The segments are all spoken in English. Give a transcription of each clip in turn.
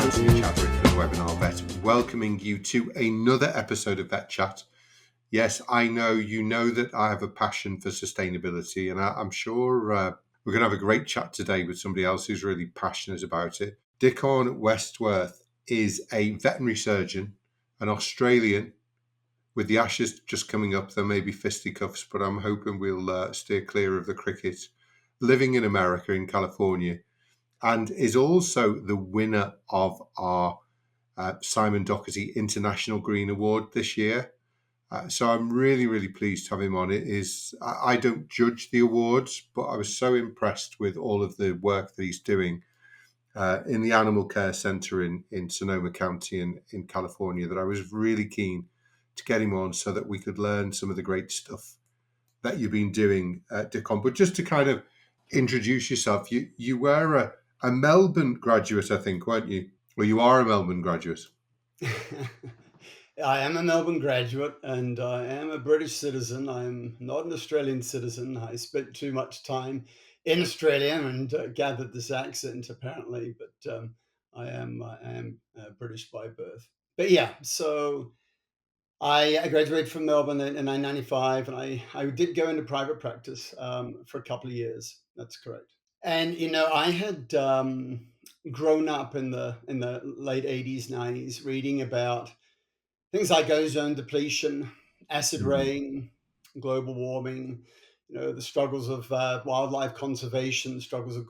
Anthony Chadwick from Webinar Vet, welcoming you to another episode of VETchat. Yes, I know you know that I have a passion for sustainability, and I'm sure we're going to have a great chat today with somebody else who's really passionate about it. Diccon Westworth is a veterinary surgeon, an Australian. With the Ashes just coming up, there may be fisticuffs, but I'm hoping we'll steer clear of the cricket. Living in America, in California, and is also the winner of our Simon Doherty International Green Award this year. So I'm really, really pleased to have him on. I don't judge the awards, but I was so impressed with all of the work that he's doing in the Animal Care Centre in Sonoma County in California that I was really keen to get him on so that we could learn some of the great stuff that you've been doing at Diccon. But just to kind of introduce yourself, you were a Melbourne graduate, I think, weren't you? Well, you are a Melbourne graduate. I am a Melbourne graduate and I am a British citizen. I'm not an Australian citizen. I spent too much time in Australia and gathered this accent apparently, but I am British by birth. But yeah, so I graduated from Melbourne in 1995 and I did go into private practice for a couple of years. That's correct. And I had grown up in the late 80s, 90s, reading about things like ozone depletion, acid rain, global warming, the struggles of wildlife conservation, struggles of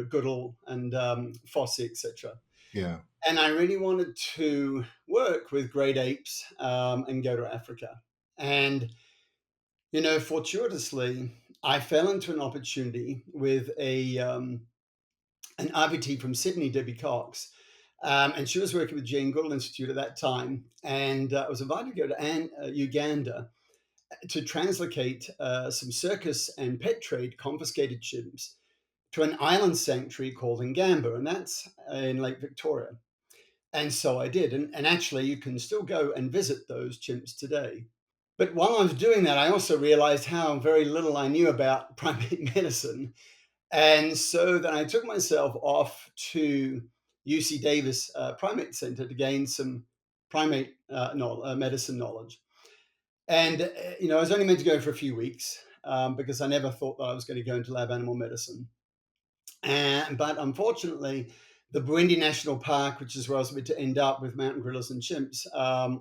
Goodall and Fossey, etc. Yeah. And I really wanted to work with great apes and go to Africa. And fortuitously, I fell into an opportunity with an RVT from Sydney, Debbie Cox. And she was working with Jane Goodall Institute at that time. And I was invited to go to Uganda to translocate some circus and pet trade confiscated chimps to an island sanctuary called Ngamba, and that's in Lake Victoria. And so I did. And actually, you can still go and visit those chimps today. But while I was doing that, I also realized how very little I knew about primate medicine. And so then I took myself off to UC Davis Primate Center to gain some primate medicine knowledge. And, I was only meant to go for a few weeks because I never thought that I was going to go into lab animal medicine. But unfortunately, the Burundi National Park, which is where I was meant to end up with mountain gorillas and chimps,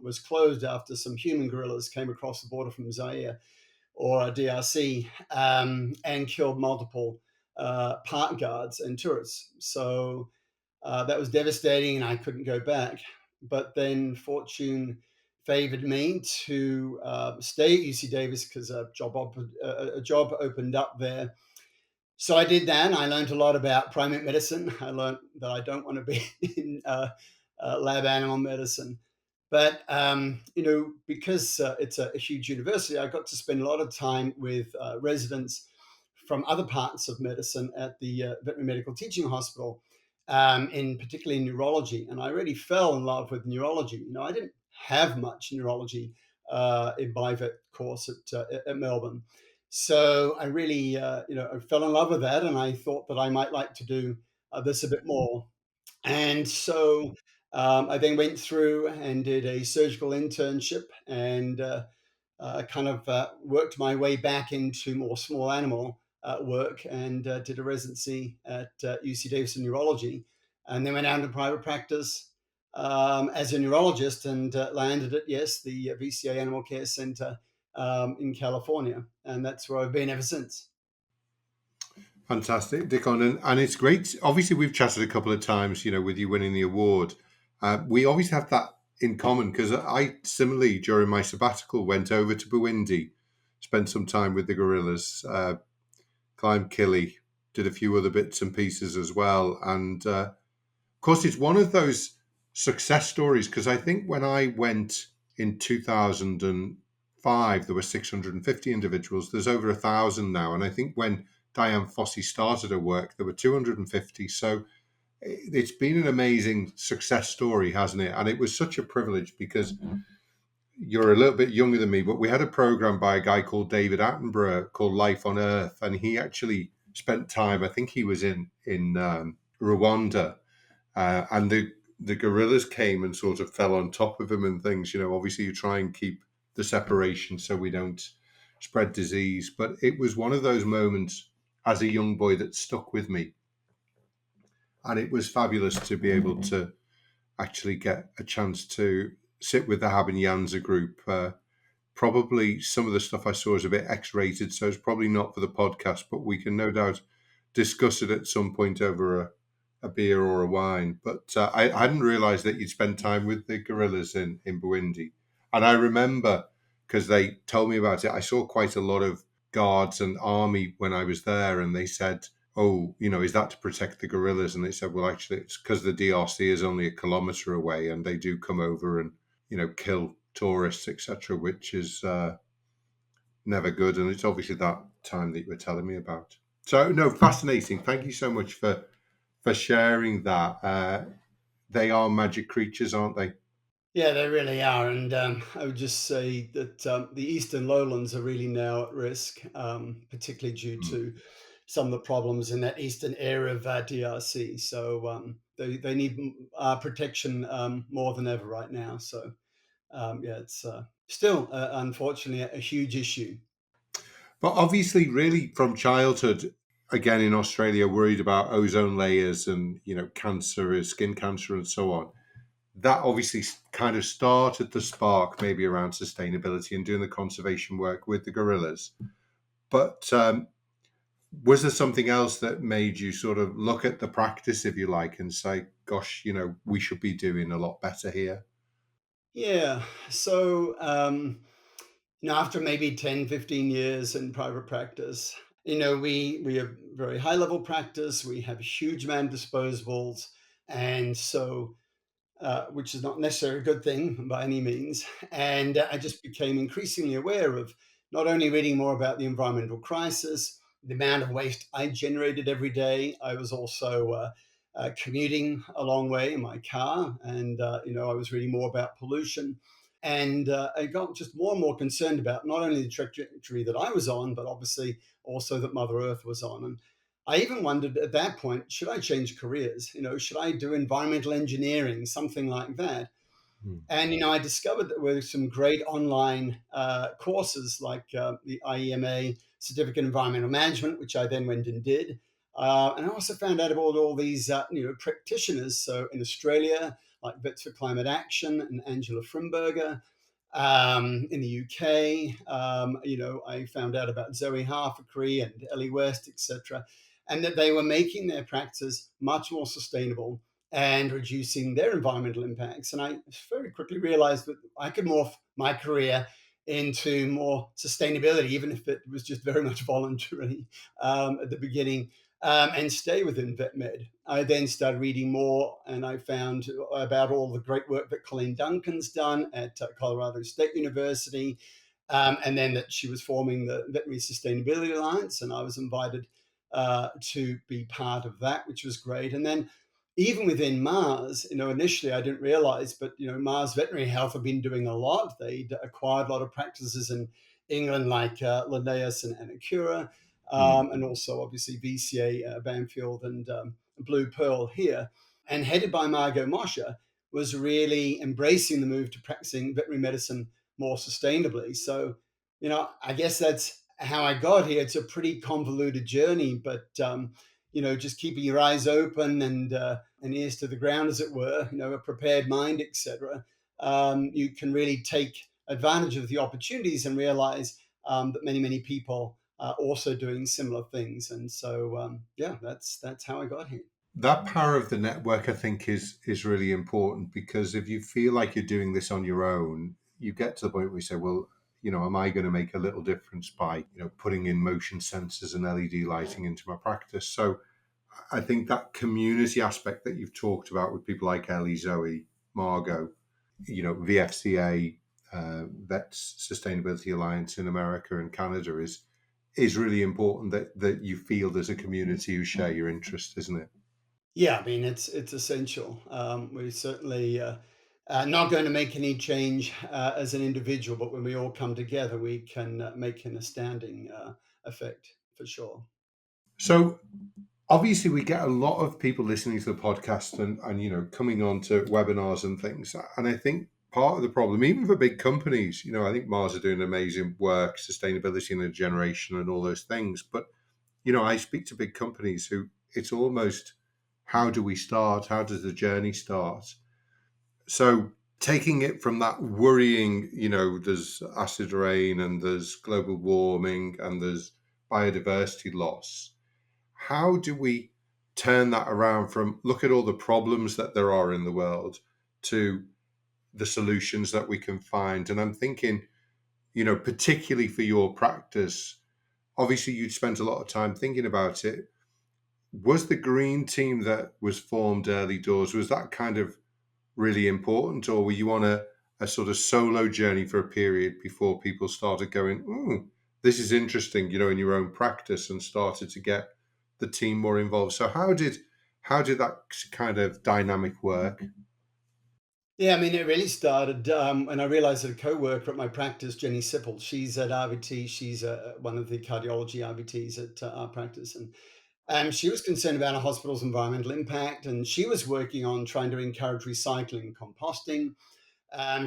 was closed after some human gorillas came across the border from Zaire or DRC and killed multiple park guards and tourists. So that was devastating and I couldn't go back. But then fortune favored me to stay at UC Davis because a job opened up there. So I did that and I learned a lot about primate medicine. I learned that I don't want to be in lab animal medicine. But, because it's a huge university, I got to spend a lot of time with residents from other parts of medicine at the Veterinary Medical Teaching Hospital, in particularly neurology. And I really fell in love with neurology. I didn't have much neurology in my vet course at Melbourne. So I really, I fell in love with that. And I thought that I might like to do this a bit more. And so I then went through and did a surgical internship and kind of worked my way back into more small animal work and did a residency at UC Davis in neurology. And then went out into private practice as a neurologist and landed at, yes, the VCA Animal Care Center in California. And that's where I've been ever since. Fantastic, Diccon. And it's great. Obviously, we've chatted a couple of times, with you winning the award. We always have that in common because I similarly, during my sabbatical, went over to Burundi, spent some time with the gorillas, climbed Kili, did a few other bits and pieces as well. And of course, it's one of those success stories because I think when I went in 2005, there were 650 individuals. There's over 1,000 now. And I think when Diane Fossey started her work, there were 250. So it's been an amazing success story, hasn't it? And it was such a privilege because you're a little bit younger than me, but we had a program by a guy called David Attenborough called Life on Earth. And he actually spent time, I think he was in Rwanda. And the gorillas came and sort of fell on top of him and things. Obviously you try and keep the separation so we don't spread disease. But it was one of those moments as a young boy that stuck with me. And it was fabulous to be able to actually get a chance to sit with the Habanyanza group. Probably some of the stuff I saw is a bit X-rated, so it's probably not for the podcast, but we can no doubt discuss it at some point over a beer or a wine. But I hadn't realised that you'd spent time with the gorillas in Burundi. And I remember, because they told me about it, I saw quite a lot of guards and army when I was there, and they said, oh, is that to protect the gorillas? And they said, well, actually, it's because the DRC is only a kilometre away, and they do come over and, kill tourists, etc., which is never good. And it's obviously that time that you were telling me about. So, no, fascinating. Thank you so much for sharing that. They are magic creatures, aren't they? Yeah, they really are. And I would just say that the eastern lowlands are really now at risk, particularly due Mm. to some of the problems in that eastern area of DRC. So they need protection more than ever right now. So, yeah, it's still, unfortunately, a huge issue. But obviously, really, from childhood, again in Australia, worried about ozone layers and cancer, skin cancer, and so on. That obviously kind of started the spark, maybe around sustainability and doing the conservation work with the gorillas. But was there something else that made you sort of look at the practice, if you like, and say, "Gosh, we should be doing a lot better here"? Yeah. So, after maybe 10, 15 years in private practice, we have very high level practice. We have a huge amount of disposables. And so, which is not necessarily a good thing by any means. And I just became increasingly aware of not only reading more about the environmental crisis, the amount of waste I generated every day. I was also commuting a long way in my car, and I was reading more about pollution. And I got just more and more concerned about not only the trajectory that I was on, but obviously also that Mother Earth was on. And I even wondered at that point, should I change careers? Should I do environmental engineering, something like that? Mm. And I discovered that there were some great online courses like the IEMA Certificate in Environmental Management, which I then went and did. And I also found out about all these practitioners. So in Australia, like Vets for Climate Action and Angela Frimberger. In the UK, I found out about Zoe Harfacree and Ellie West, etc., and that they were making their practices much more sustainable and reducing their environmental impacts. And I very quickly realized that I could morph my career into more sustainability, even if it was just very much voluntary at the beginning, and stay within vet med. I then started reading more, and I found about all the great work that Colleen Duncan's done at Colorado State University, and then that she was forming the Veterinary Sustainability Alliance, and I was invited to be part of that, which was great. And then even within Mars, initially I didn't realize, but Mars Veterinary Health have been doing a lot. They'd acquired a lot of practices in England, like Linnaeus and Anacura, Mm. and also obviously VCA, Banfield, and Blue Pearl here. And headed by Margot Mosher, was really embracing the move to practicing veterinary medicine more sustainably. So, I guess that's how I got here. It's a pretty convoluted journey, but just keeping your eyes open and ears to the ground, as it were, a prepared mind, etc. You can really take advantage of the opportunities and realize that many people are also doing similar things. And so, yeah, that's how I got here. That power of the network, I think, is really important, because if you feel like you're doing this on your own, you get to the point where you say, well, am I going to make a little difference by, putting in motion sensors and LED lighting into my practice? So I think that community aspect that you've talked about with people like Ellie, Zoe, Margot, VFCA, Vets Sustainability Alliance in America and Canada is really important, that you feel there's a community who share your interest, isn't it? Yeah, I mean it's essential. We're certainly not going to make any change as an individual, but when we all come together, we can make an astounding effect for sure. So Obviously, we get a lot of people listening to the podcast and coming on to webinars and things. And I think part of the problem, even for big companies, I think Mars are doing amazing work, sustainability in a generation and all those things. But I speak to big companies who it's almost, how do we start? How does the journey start? So taking it from that worrying, there's acid rain and there's global warming and there's biodiversity loss. How do we turn that around from look at all the problems that there are in the world to the solutions that we can find? And I'm thinking, particularly for your practice, obviously you'd spent a lot of time thinking about it. Was the green team that was formed early doors, was that kind of really important, or were you on a sort of solo journey for a period before people started going, this is interesting, in your own practice, and started to get the team more involved? So how did that kind of dynamic work? Yeah, I mean, it really started when I realized that a co-worker at my practice, Jenny Sipple, she's at RVT, she's one of the cardiology RVTs at our practice, and she was concerned about a hospital's environmental impact, and she was working on trying to encourage recycling and composting.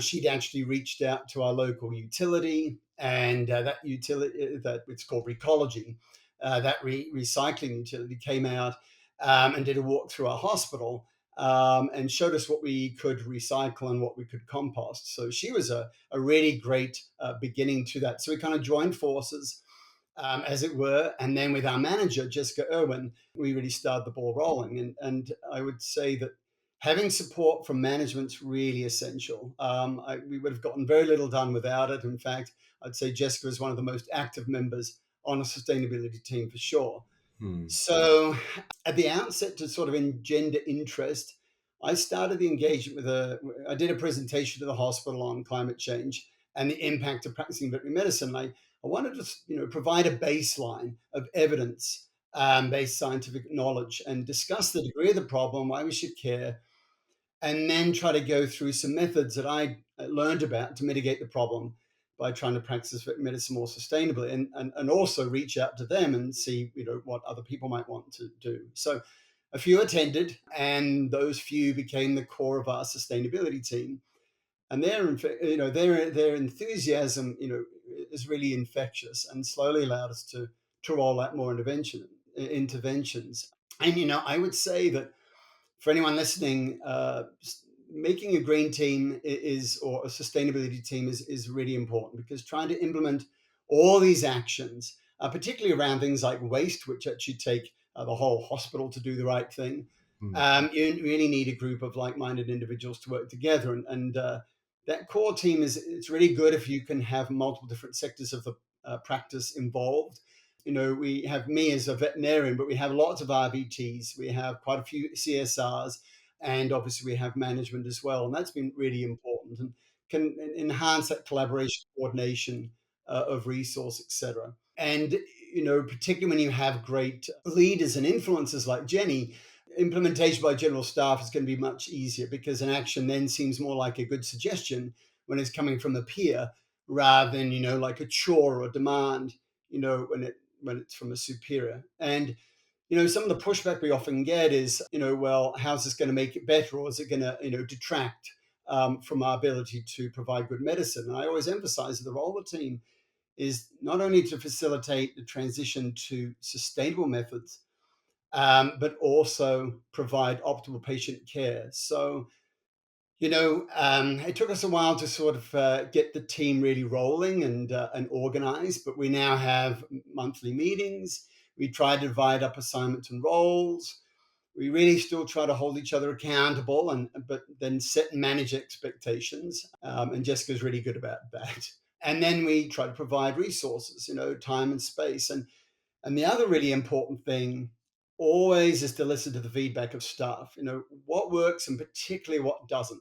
She'd actually reached out to our local utility, and that utility, that it's called Recology, that recycling utility came out and did a walk through our hospital, and showed us what we could recycle and what we could compost. So she was a really great beginning to that. So we kind of joined forces, as it were. And then with our manager, Jessica Irwin, we really started the ball rolling. And I would say that having support from management's really essential. We would have gotten very little done without it. In fact, I'd say Jessica is one of the most active members on a sustainability team for sure. Hmm. So at the outset, to sort of engender interest, I started the engagement with I did a presentation to the hospital on climate change and the impact of practicing veterinary medicine. I wanted to, provide a baseline of evidence based scientific knowledge and discuss the degree of the problem, why we should care, and then try to go through some methods that I learned about to mitigate the problem by trying to practice medicine more sustainably, and also reach out to them and see what other people might want to do. So a few attended, and those few became the core of our sustainability team. And their enthusiasm is really infectious, and slowly allowed us to roll out more interventions. And I would say that for anyone listening, making a green team is, or a sustainability team is really important, because trying to implement all these actions, particularly around things like waste, which actually take the whole hospital to do the right thing, Hmm. you really need a group of like-minded individuals to work together. And that core team it's really good if you can have multiple different sectors of the practice involved. We have me as a veterinarian, but we have lots of RVTs. We have quite a few CSRs, and obviously we have management as well. And that's been really important and can enhance that collaboration, coordination of resource, etc. And particularly when you have great leaders and influencers like Jenny, implementation by general staff is going to be much easier, because an action then seems more like a good suggestion when it's coming from a peer, rather than like a chore or a demand, when it's from a superior. And some of the pushback we often get is, well, how's this going to make it better, or is it going to detract from our ability to provide good medicine? And I always emphasize that the role of the team is not only to facilitate the transition to sustainable methods, but also provide optimal patient care. So, it took us a while to sort of get the team really rolling and organized, but we now have monthly meetings. We try to divide up assignments and roles. We really still try to hold each other accountable, but then set and manage expectations. And Jessica's really good about that. And then we try to provide resources, time and space. And the other really important thing always is to listen to the feedback of staff. What works and particularly what doesn't.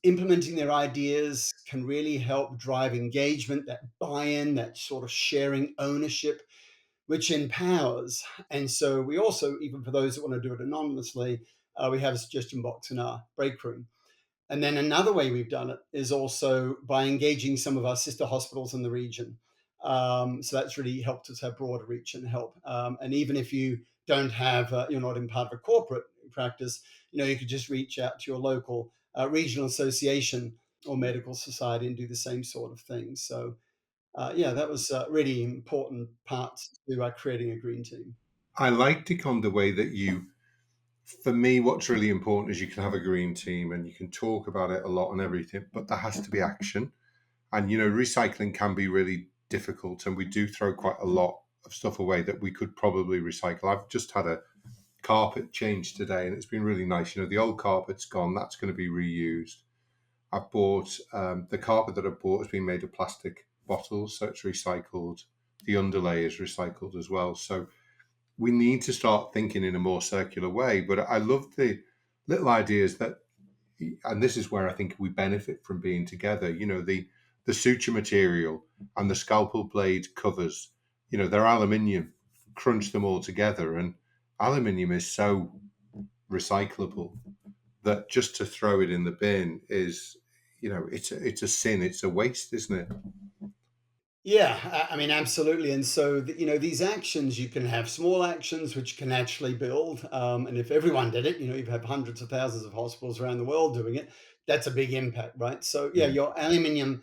Implementing their ideas can really help drive engagement, that buy-in, that sort of sharing ownership, which empowers. And so we also, even for those that want to do it anonymously, we have a suggestion box in our break room. And then another way we've done it is also by engaging some of our sister hospitals in the region. So that's really helped us have broader reach and help. And even if you don't have, you're not in part of a corporate practice, you could just reach out to your local regional association or medical society and do the same sort of thing. So yeah, that was really important parts to creating a green team. I like Diccon the way that for me, what's really important is you can have a green team and you can talk about it a lot and everything, but there has to be action. And, recycling can be really difficult. And we do throw quite a lot of stuff away that we could probably recycle. I've just had a carpet change today and it's been really nice. The old carpet's gone, that's going to be reused. I've bought the carpet that I bought has been made of plastic bottles, so it's recycled. The underlay is recycled as well. So we need to start thinking in a more circular way. But I love the little ideas that, and this is where I think we benefit from being together. The suture material and the scalpel blade covers. They're aluminium. Crunch them all together, and aluminium is so recyclable that just to throw it in the bin is, it's a sin. It's a waste, isn't it? Yeah, I mean, absolutely. And so, these actions, you can have small actions which can actually build. And if everyone did it, you have hundreds of thousands of hospitals around the world doing it. That's a big impact, right? So, yeah, Yeah. your aluminium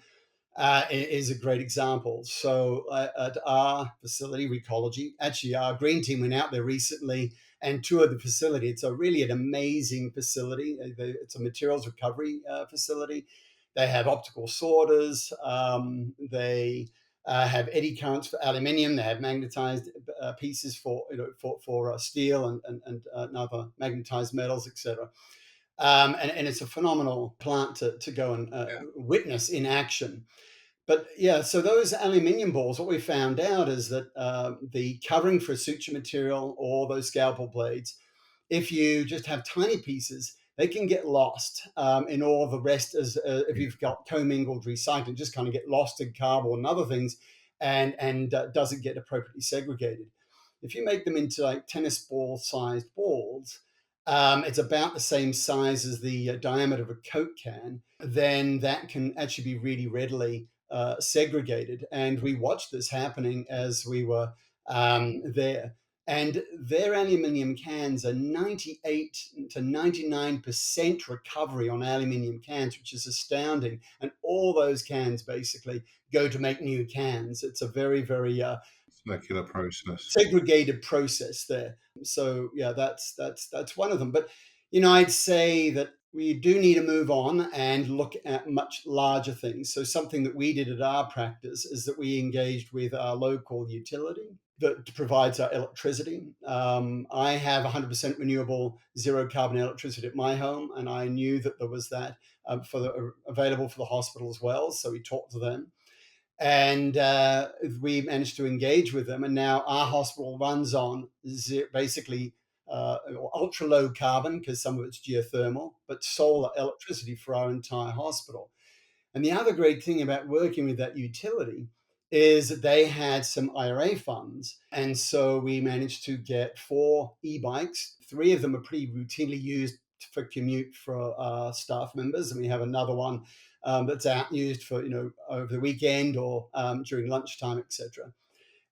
is a great example. So at our facility, Recology, actually our green team went out there recently and toured the facility. It's really an amazing facility. It's a materials recovery facility. They have optical sorters. They have eddy currents for aluminium. They have magnetized pieces for for steel and other magnetized metals, etc. And it's a phenomenal plant to go and witness in action. But yeah, so those aluminium balls, what we found out is that the covering for a suture material or those scalpel blades, if you just have tiny pieces, they can get lost in all the rest. As if you've got commingled recycling, just kind of get lost in cardboard and other things, and doesn't get appropriately segregated. If you make them into like tennis ball sized balls, it's about the same size as the diameter of a Coke can, then that can actually be really readily segregated. And we watched this happening as we were there. And their aluminium cans are 98 to 99% recovery on aluminium cans, which is astounding. And all those cans basically go to make new cans. It's a very, very Circular process. segregated process there. So yeah, that's one of them. But I'd say that we do need to move on and look at much larger things. So something that we did at our practice is that we engaged with our local utility that provides our electricity. I have 100% renewable, zero carbon electricity at my home, and I knew that there was that available for the hospital as well. So we talked to them and we managed to engage with them. And now our hospital runs on basically ultra low carbon because some of it's geothermal, but solar electricity for our entire hospital. And the other great thing about working with that utility is that they had some IRA funds. And so we managed to get 4 e-bikes. 3 of them are pretty routinely used for commute for staff members. And we have another one that's out used for, over the weekend or during lunchtime, etc.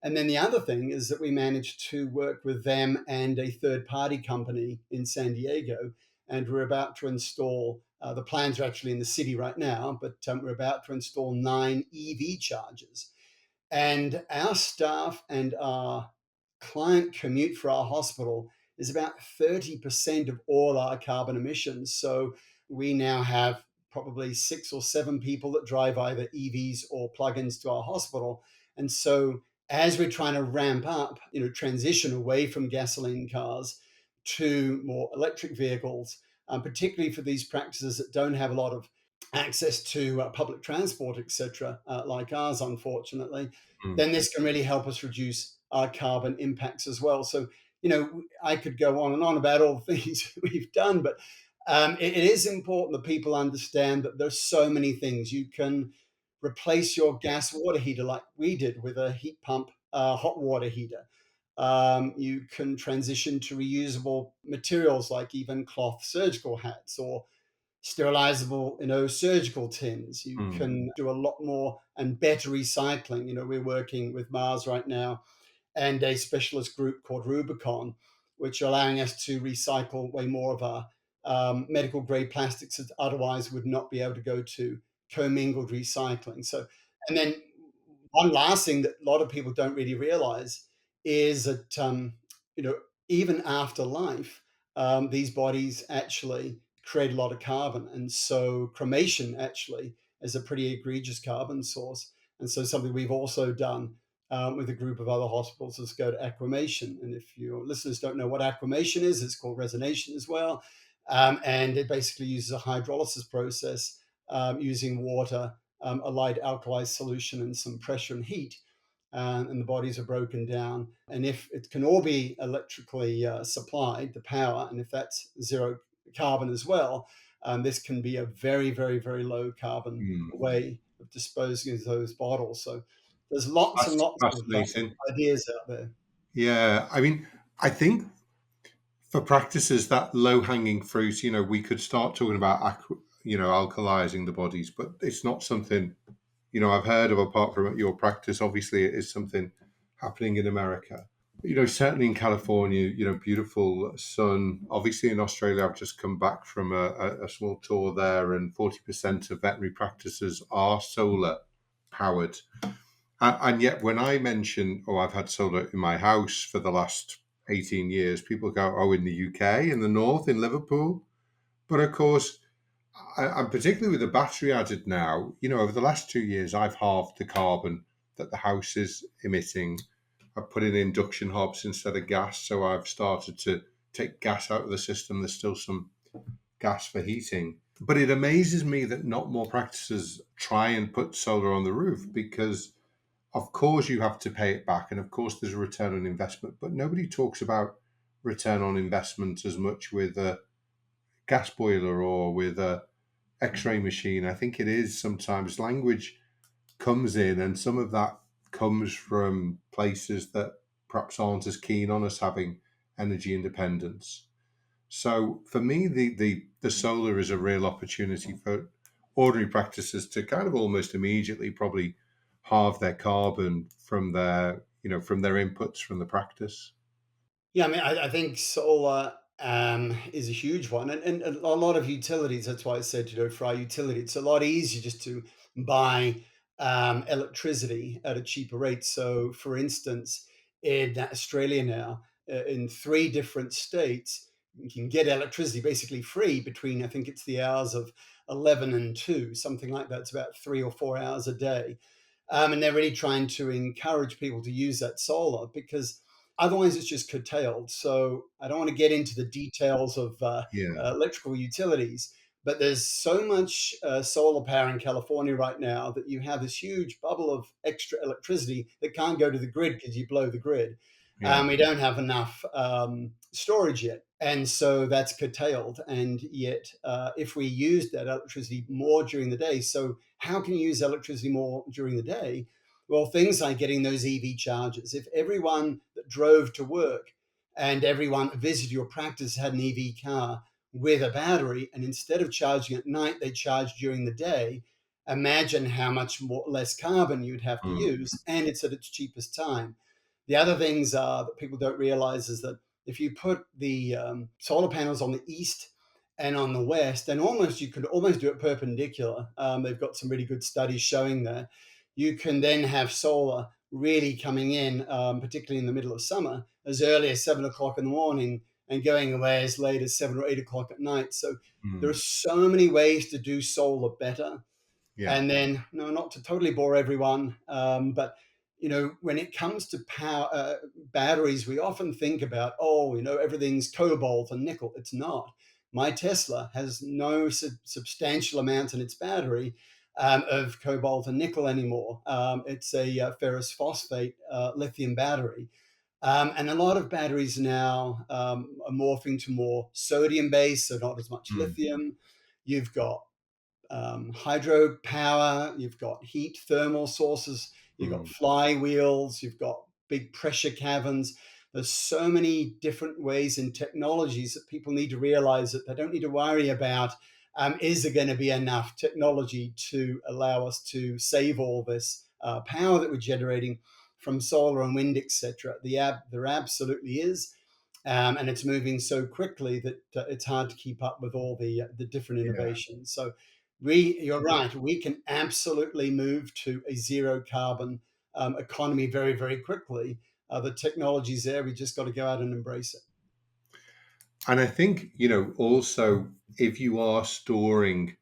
And then the other thing is that we managed to work with them and a third party company in San Diego. And we're about to install, the plans are actually in the city right now, but we're about to install 9 EV chargers. And our staff and our client commute for our hospital is about 30% of all our carbon emissions. So we now have probably 6 or 7 people that drive either EVs or plug-ins to our hospital. And so as we're trying to ramp up, transition away from gasoline cars to more electric vehicles, particularly for these practices that don't have a lot of access to public transport, etc., like ours, unfortunately, Mm. then this can really help us reduce our carbon impacts as well. So, I could go on and on about all the things we've done, but it is important that people understand that there's so many things. You can replace your gas water heater like we did with a heat pump hot water heater. You can transition to reusable materials like even cloth surgical hats or sterilizable, surgical tins. You Mm. can do a lot more and better recycling. We're working with Mars right now and a specialist group called Rubicon, which are allowing us to recycle way more of our medical grade plastics that otherwise would not be able to go to commingled recycling. So, and then one last thing that a lot of people don't really realize is that, you know, even after life, these bodies actually create a lot of carbon. And so cremation actually is a pretty egregious carbon source. And so something we've also done with a group of other hospitals is go to aquamation. And if your listeners don't know what aquamation is, it's called resonation as well. And it basically uses a hydrolysis process using water, a light alkali solution, and some pressure and heat. And the bodies are broken down. And if it can all be electrically supplied, the power, and if that's zero carbon as well, this can be a very, very, very low carbon Mm. way of disposing of those bottles. So there's lots and That's lots of fascinating. ideas out there. Yeah, I mean, I think for practices that low hanging fruit, we could start talking about alkalizing the bodies, but it's not something I've heard of apart from your practice. Obviously, it is something happening in America. Certainly in California, beautiful sun. Obviously, in Australia, I've just come back from a small tour there, and 40% of veterinary practices are solar powered. And yet, when I mention, oh, I've had solar in my house for the last 18 years, people go, oh, in the UK, in the north, in Liverpool. But of course, and particularly with the battery added now, over the last 2 years, I've halved the carbon that the house is emitting. I've put in induction hobs instead of gas. So I've started to take gas out of the system. There's still some gas for heating. But it amazes me that not more practices try and put solar on the roof because, of course, you have to pay it back. And of course, there's a return on investment. But nobody talks about return on investment as much with a gas boiler or with a X-ray machine. I think it is sometimes language comes in, and some of that comes from places that perhaps aren't as keen on us having energy independence. So for me, the solar is a real opportunity for ordinary practices to kind of almost immediately probably halve their carbon from their inputs from the practice. Yeah, I mean, I think solar is a huge one, and a lot of utilities. That's why I said, for our utility, it's a lot easier just to buy electricity at a cheaper rate. So, for instance, in Australia now, in three different states, you can get electricity basically free between, I think it's the hours of 11 and 2, something like that. It's about 3 or 4 hours a day. And they're really trying to encourage people to use that solar because otherwise it's just curtailed. So I don't want to get into the details of Yeah. electrical utilities, but there's so much solar power in California right now that you have this huge bubble of extra electricity that can't go to the grid because you blow the grid. Yeah. We don't have enough storage yet. And so that's curtailed. And yet, if we use that electricity more during the day, so how can you use electricity more during the day? Well, things like getting those EV chargers. If everyone that drove to work and everyone that visited your practice had an EV car with a battery, and instead of charging at night, they charge during the day, imagine how much more less carbon you'd have to Mm. use, and it's at its cheapest time. The other things that people don't realize is that if you put the solar panels on the east and on the west, then almost you could almost do it perpendicular. They've got some really good studies showing that you can then have solar really coming in, particularly in the middle of summer, as early as 7 o'clock in the morning and going away as late as 7 or 8 o'clock at night. So there are Mm. so many ways to do solar better. Yeah. And then, no, not to totally bore everyone, but when it comes to power batteries, we often think about, oh, everything's cobalt and nickel. It's not. My Tesla has no substantial amount in its battery of cobalt and nickel anymore. It's a ferrous phosphate lithium battery. And a lot of batteries now are morphing to more sodium based, so not as much Mm. lithium. You've got hydropower, you've got heat thermal sources, you've got Mm. flywheels, you've got big pressure caverns. There's so many different ways and technologies that people need to realize that they don't need to worry about is there going to be enough technology to allow us to save all this power that we're generating from solar and wind, etc.? There absolutely is. And it's moving so quickly that it's hard to keep up with all the different Yeah. innovations. So you're right, we can absolutely move to a zero carbon economy very, very quickly. The technology's there. We just got to go out and embrace it. And I think, also if you are storing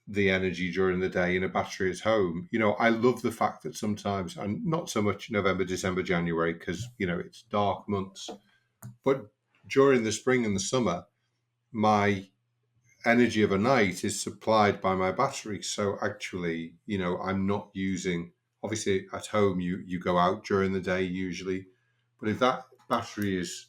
the energy during the day in a battery at home, I love the fact that sometimes, and not so much November, December, January, because, it's dark months, but during the spring and the summer, my energy of a night is supplied by my battery. So actually, I'm not using, obviously at home, you go out during the day usually, but if that battery is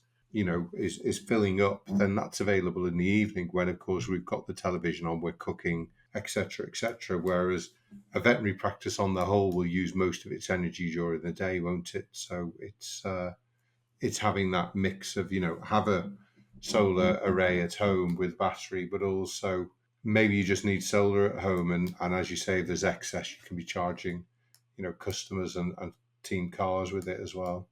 filling up, then that's available in the evening when, of course, we've got the television on, we're cooking, etc., etc. Whereas a veterinary practice on the whole will use most of its energy during the day, won't it? So it's having that mix of, have a solar array at home with battery, but also maybe you just need solar at home, and as you say, if there's excess, you can be charging, customers and team cars with it as well.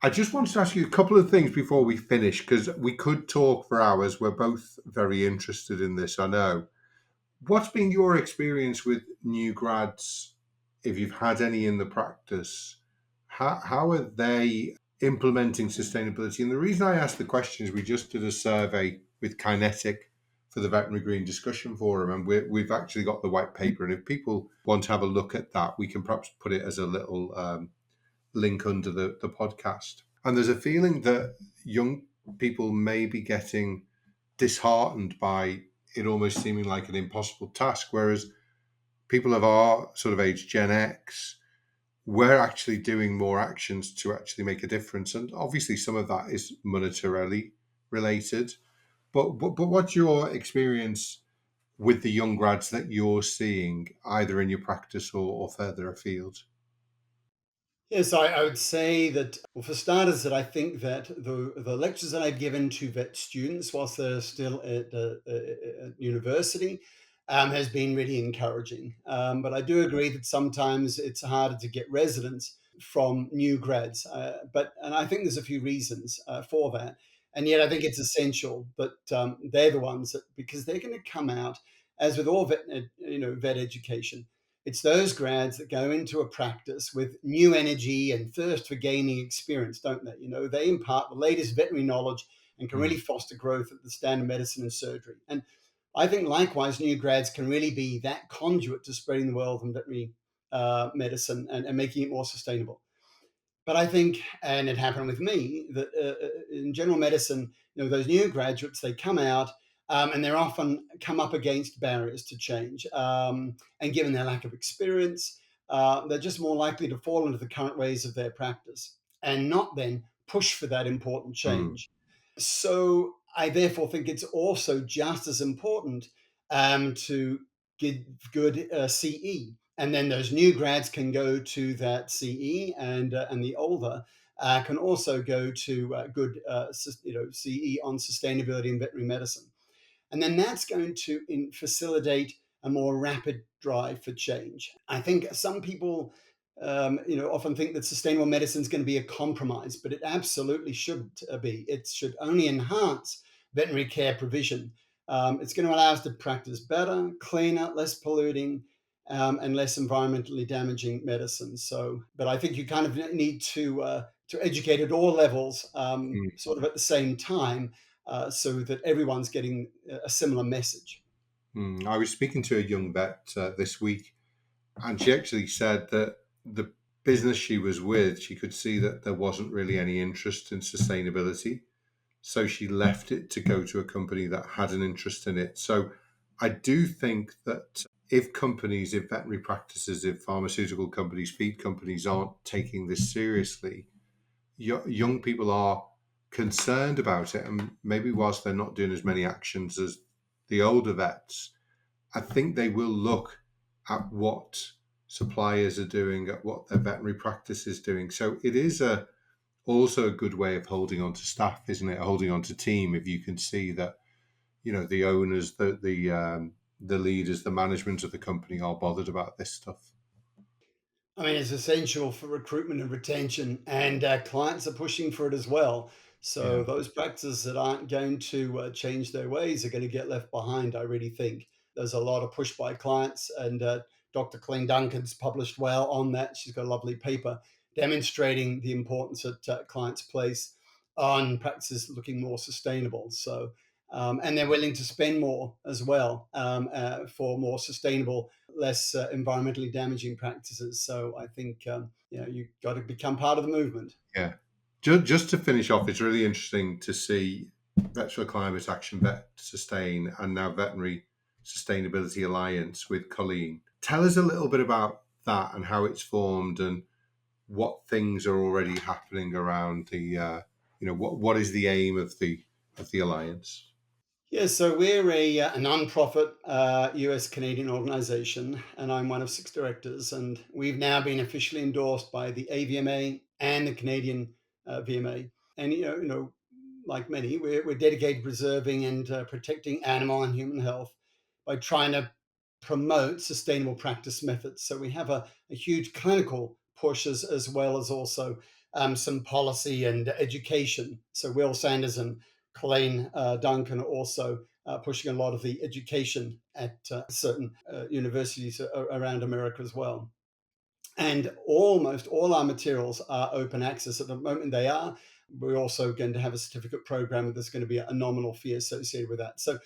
I just wanted to ask you a couple of things before we finish, because we could talk for hours. We're both very interested in this, I know. What's been your experience with new grads, if you've had any in the practice? How are they implementing sustainability? And the reason I asked the question is we just did a survey with Kinetic for the Veterinary Green Discussion Forum, and we've actually got the white paper. And if people want to have a look at that, we can perhaps put it as a little link under the podcast. And there's a feeling that young people may be getting disheartened by it almost seeming like an impossible task, whereas people of our sort of age, Gen X, we're actually doing more actions to actually make a difference. And obviously some of that is monetarily related. But what's your experience with the young grads that you're seeing either in your practice or further afield? Yes, I would say that, well, for starters, that I think that the lectures that I've given to vet students whilst they're still at university has been really encouraging. But I do agree that sometimes it's harder to get residents from new grads. And I think there's a few reasons for that. And yet I think it's essential that they're the ones that, because they're going to come out, as with all vet education, it's those grads that go into a practice with new energy and thirst for gaining experience, don't they? They impart the latest veterinary knowledge and can really Mm, foster growth at the standard medicine and surgery. And I think likewise, new grads can really be that conduit to spreading the world in veterinary medicine and making it more sustainable. But I think, and it happened with me, that in general medicine, those new graduates, they come out and they're often come up against barriers to change. And given their lack of experience, they're just more likely to fall into the current ways of their practice and not then push for that important mm, change. So I therefore think it's also just as important to give good CE, and then those new grads can go to that CE, and the older can also go to good CE on sustainability in veterinary medicine. And then that's going to facilitate a more rapid drive for change. I think some people, often think that sustainable medicine is going to be a compromise, but it absolutely shouldn't be. It should only enhance veterinary care provision. It's going to allow us to practice better, cleaner, less polluting, and less environmentally damaging medicine. So, but I think you kind of need to educate at all levels, mm, sort of at the same time, so that everyone's getting a similar message. I was speaking to a young vet this week, and she actually said that the business she was with, she could see that there wasn't really any interest in sustainability. So she left it to go to a company that had an interest in it. So I do think that if companies, if veterinary practices, if pharmaceutical companies, feed companies aren't taking this seriously, young people are concerned about it. And maybe whilst they're not doing as many actions as the older vets, I think they will look at what suppliers are doing, at what their veterinary practice is doing. So it is also a good way of holding on to staff, isn't it? Holding on to team, if you can see that, the owners, the leaders, the management of the company are bothered about this stuff. I mean, it's essential for recruitment and retention, and clients are pushing for it as well. So Yeah, those practices that aren't going to change their ways are going to get left behind. I really think there's a lot of push by clients, and Dr. Colleen Duncan's published well on that. She's got a lovely paper demonstrating the importance that clients place on practices looking more sustainable. So. And they're willing to spend more as well for more sustainable, less environmentally damaging practices. So I think you've got to become part of the movement. yeah. Just to finish off, it's really interesting to see Vets for Climate Action, Vet Sustain, and now Veterinary Sustainability Alliance with Colleen. Tell us a little bit about that and how it's formed and what things are already happening around what is the aim of the alliance? Yeah, so we're a non-profit US Canadian organization, and I'm one of 6 directors. And we've now been officially endorsed by the AVMA and the Canadian VMA. And like many, we're dedicated to preserving and protecting animal and human health by trying to promote sustainable practice methods. So we have a huge clinical push as well as also some policy and education. So Will Sanders and Colleen Duncan are also pushing a lot of the education at certain universities around America as well. And almost all our materials are open access at the moment. They are. We're also going to have a certificate program. There's going to be a nominal fee associated with that. So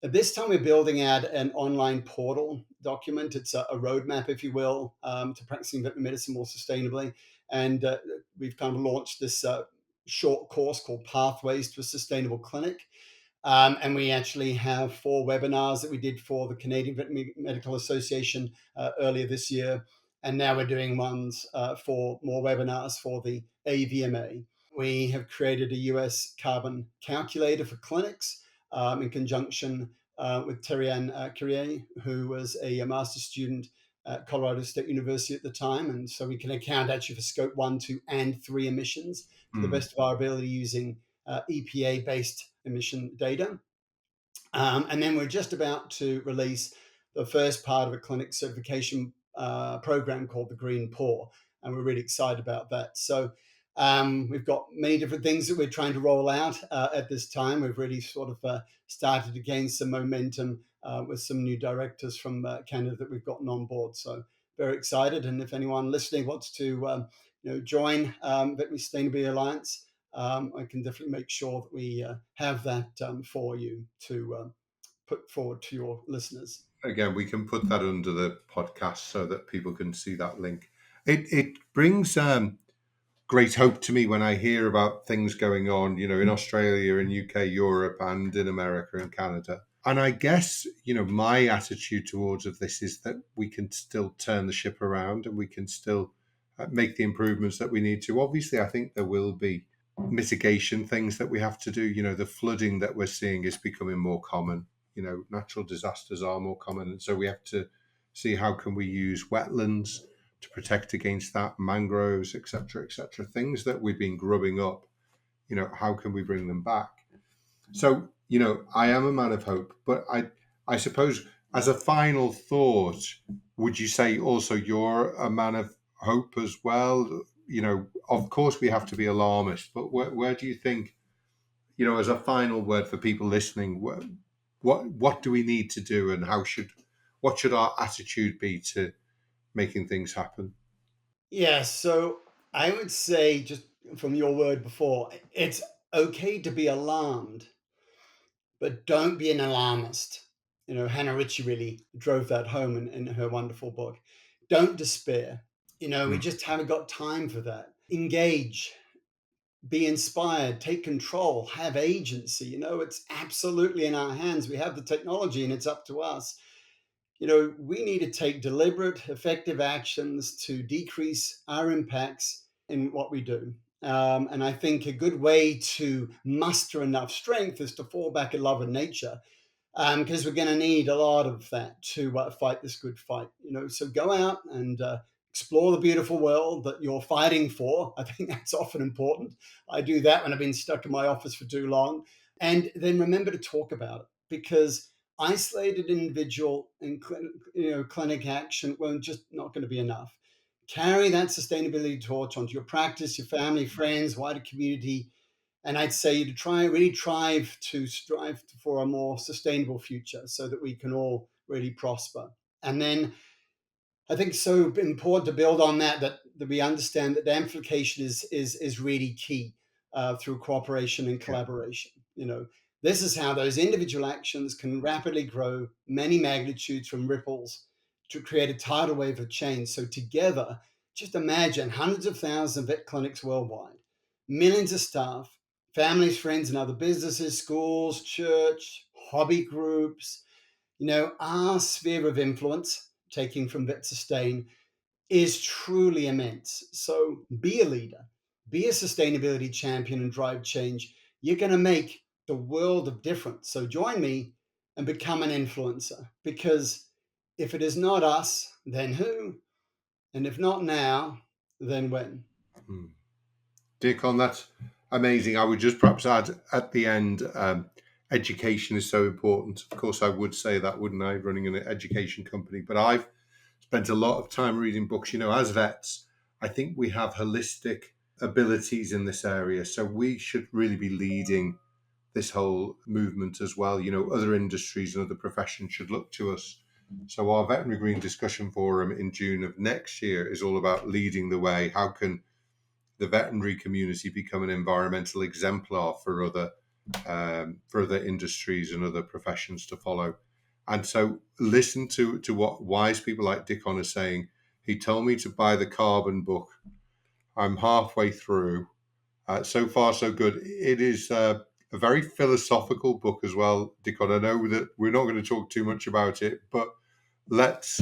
at this time, we're building out an online portal document. It's a roadmap, if you will, to practicing veterinary medicine more sustainably. And we've kind of launched this short course called Pathways to a Sustainable Clinic. And we actually have 4 webinars that we did for the Canadian Veterinary Medical Association earlier this year. And now we're doing ones for more webinars for the AVMA. We have created a US carbon calculator for clinics in conjunction with Terry-Ann Carrier, who was a master's student at Colorado State University at the time. And so we can account actually for scope 1, 2, and 3 emissions to the Mm, best of our ability using EPA based emission data. And then we're just about to release the first part of a clinic certification program called the Green Paw. And we're really excited about that. So we've got many different things that we're trying to roll out at this time. We've really sort of started to gain some momentum with some new directors from Canada that we've gotten on board. So very excited. And if anyone listening wants to join Veterinary Sustainability Alliance, I can definitely make sure that we have that for you to put forward to your listeners. Again, we can put that under the podcast so that people can see that link. It brings great hope to me when I hear about things going on, in Australia, in UK, Europe, and in America and Canada. And I guess, my attitude towards of this is that we can still turn the ship around and we can still make the improvements that we need to. Obviously, I think there will be mitigation things that we have to do. The flooding that we're seeing is becoming more common. Natural disasters are more common. And so we have to see how can we use wetlands to protect against that, mangroves, etc., things that we've been grubbing up. How can we bring them back? So, I am a man of hope, but I suppose as a final thought, would you say also you're a man of hope as well? Of course we have to be alarmist, but where do you think, as a final word for people listening, what do we need to do and what should our attitude be to making things happen? Yeah, so I would say, just from your word before, it's okay to be alarmed, but don't be an alarmist. Hannah Ritchie really drove that home in her wonderful book. Don't despair. We Mm. just haven't got time for that. Engage, be inspired, take control, have agency. It's absolutely in our hands. We have the technology and it's up to us. We need to take deliberate, effective actions to decrease our impacts in what we do. And I think a good way to muster enough strength is to fall back in love with nature, because we're going to need a lot of that to fight this good fight. So go out and explore the beautiful world that you're fighting for. I think that's often important. I do that when I've been stuck in my office for too long. And then remember to talk about it. because isolated individual and clinic action won't just not going to be enough. Carry that sustainability torch onto your practice, your family, friends, wider community, and I'd say you to really strive for a more sustainable future so that we can all really prosper. And then I think it's so important to build on that we understand that the amplification is really key through cooperation and Yeah. collaboration. This is how those individual actions can rapidly grow many magnitudes from ripples to create a tidal wave of change. So together, just imagine hundreds of thousands of vet clinics worldwide, millions of staff, families, friends, and other businesses, schools, church, hobby groups. Our sphere of influence, taking from Vet Sustain, is truly immense. So be a leader, be a sustainability champion, and drive change. You're going to make the world of difference. So join me and become an influencer, because if it is not us, then who? And if not now, then when? Hmm. Diccon, that's amazing. I would just perhaps add at the end, education is so important. Of course, I would say that, wouldn't I, running an education company? But I've spent a lot of time reading books. As vets, I think we have holistic abilities in this area. So we should really be leading this whole movement as well. Other industries and other professions should look to us. So our Veterinary Green Discussion Forum in June of next year is all about leading the way. How can the veterinary community become an environmental exemplar for other industries and other professions to follow? And so listen to what wise people like Diccon are saying. He told me to buy the carbon book. I'm halfway through. So far, so good. It is a very philosophical book as well, Diccon. I know that we're not going to talk too much about it, but let's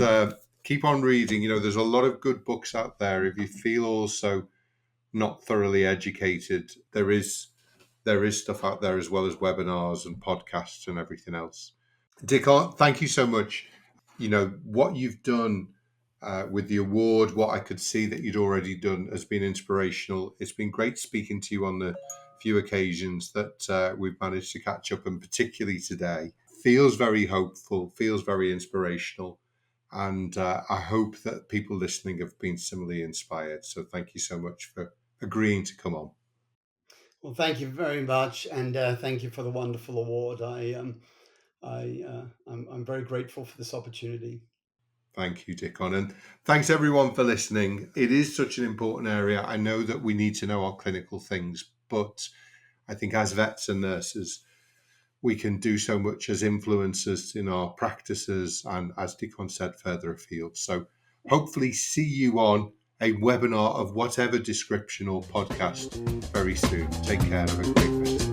keep on reading. There's a lot of good books out there. If you feel also not thoroughly educated, there is stuff out there as well as webinars and podcasts and everything else. Diccon, thank you so much. What you've done with the award, what I could see that you'd already done has been inspirational. It's been great speaking to you on the few occasions that we've managed to catch up, and particularly today. Feels very hopeful, feels very inspirational. And I hope that people listening have been similarly inspired. So thank you so much for agreeing to come on. Well, thank you very much, and thank you for the wonderful award. I'm very grateful for this opportunity. Thank you, Diccon. And thanks everyone for listening. It is such an important area. I know that we need to know our clinical things, but I think as vets and nurses, we can do so much as influencers in our practices and, as Diccon said, further afield. So hopefully see you on a webinar of whatever description or podcast very soon. Take care. Have a great rest.